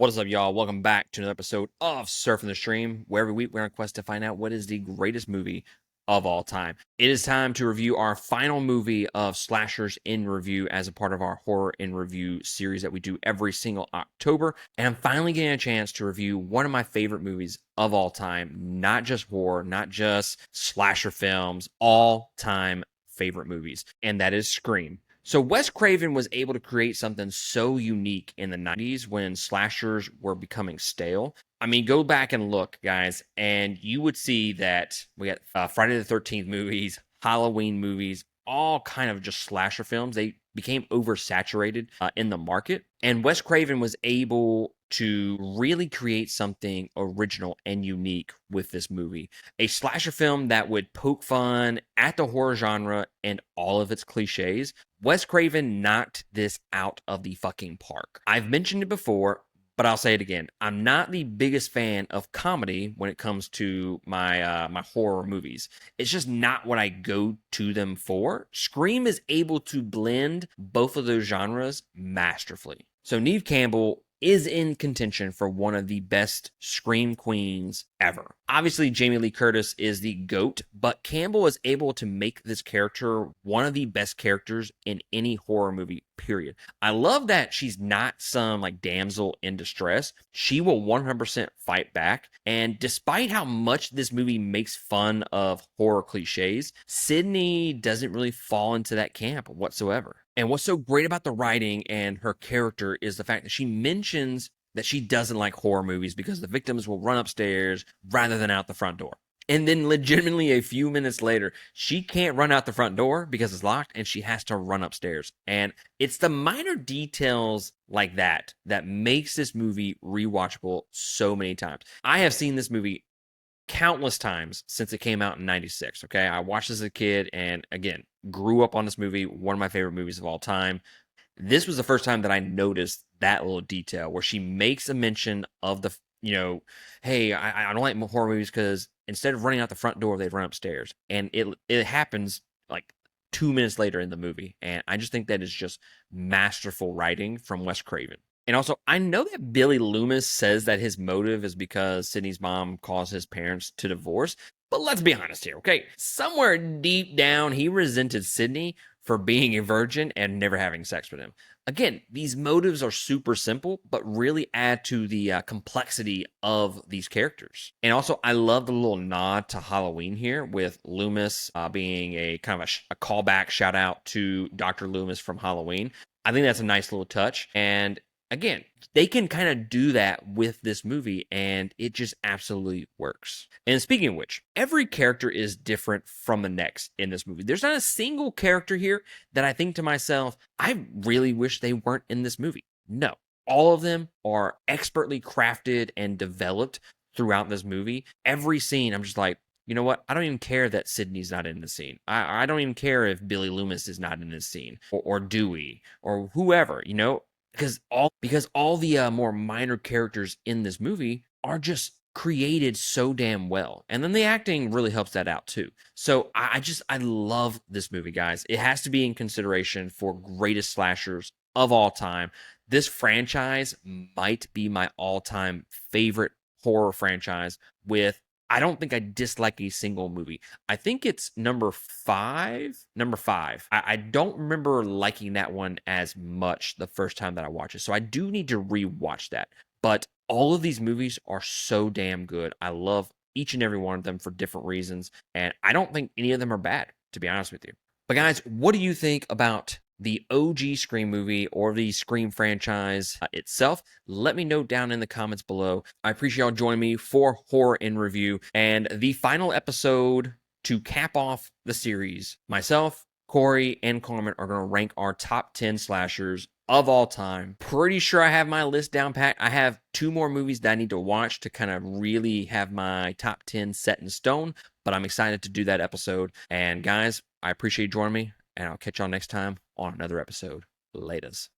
What is up, y'all? Welcome back to another episode of Surfing the Stream, where every week we're on a quest to find out what is the greatest movie of all time. It is time to review our final movie of Slashers in Review as a part of our Horror in Review series that we do every single October. And I'm finally getting a chance to review one of my favorite movies of all time, not just horror, not just slasher films, all-time favorite movies, and that is Scream. So Wes Craven was able to create something so unique in the 90s when slashers were becoming stale. I mean, go back and look, guys, and you would see that we got Friday the 13th movies, Halloween movies, all kind of just slasher films. They became oversaturated in the market. And Wes Craven was able to really create something original and unique with this movie. A slasher film that would poke fun at the horror genre and all of its cliches. Wes Craven knocked this out of the fucking park. I've mentioned it before, but I'll say it again. I'm not the biggest fan of comedy when it comes to my horror movies. It's just not what I go to them for. Scream is able to blend both of those genres masterfully. So Neve Campbell is in contention for one of the best Scream queens ever. Obviously, Jamie Lee Curtis is the GOAT, but Campbell is able to make this character one of the best characters in any horror movie, period. I love that she's not some like damsel in distress. She will 100% fight back. And despite how much this movie makes fun of horror cliches, Sydney doesn't really fall into that camp whatsoever. And what's so great about the writing and her character is the fact that she mentions that she doesn't like horror movies because the victims will run upstairs rather than out the front door. And then legitimately a few minutes later, she can't run out the front door because it's locked and she has to run upstairs. And it's the minor details like that that makes this movie rewatchable so many times. I have seen this movie countless times since it came out in 96. Okay. I watched this as a kid and again, grew up on this movie, one of my favorite movies of all time. This was the first time that I noticed that little detail where she makes a mention of the, hey, I don't like horror movies because instead of running out the front door, they run upstairs. And it happens like 2 minutes later in the movie. And I just think that is just masterful writing from Wes Craven. And also, I know that Billy Loomis says that his motive is because Sydney's mom caused his parents to divorce. But let's be honest here, okay? Somewhere deep down, he resented Sydney for being a virgin and never having sex with him. Again, these motives are super simple, but really add to the complexity of these characters. And also, I love the little nod to Halloween here with Loomis being a kind of a callback shout out to Dr. Loomis from Halloween. I think that's a nice little touch. And again, they can kind of do that with this movie, and it just absolutely works. And speaking of which, every character is different from the next in this movie. There's not a single character here that I think to myself, I really wish they weren't in this movie. No, all of them are expertly crafted and developed throughout this movie. Every scene, I'm just like, you know what? I don't even care that Sydney's not in the scene. I don't even care if Billy Loomis is not in this scene, or Dewey, or whoever, because all the more minor characters in this movie are just created so damn well, and then the acting really helps that out too. So I love this movie, guys. It has to be in consideration for greatest slashers of all time. This franchise might be my all-time favorite horror franchise. I don't think I dislike a single movie. I think it's number five. Number five. I don't remember liking that one as much the first time that I watched it. So I do need to rewatch that. But all of these movies are so damn good. I love each and every one of them for different reasons. And I don't think any of them are bad, to be honest with you. But guys, what do you think about the OG Scream movie or the Scream franchise itself? Let me know down in the comments below. I appreciate y'all joining me for Horror in Review and the final episode to cap off the series. Myself, Corey, and Carmen are going to rank our top 10 slashers of all time. Pretty sure I have my list down pat. I have 2 more movies that I need to watch to kind of really have my top 10 set in stone, but I'm excited to do that episode. And guys, I appreciate you joining me, and I'll catch y'all next time on another episode. Laters.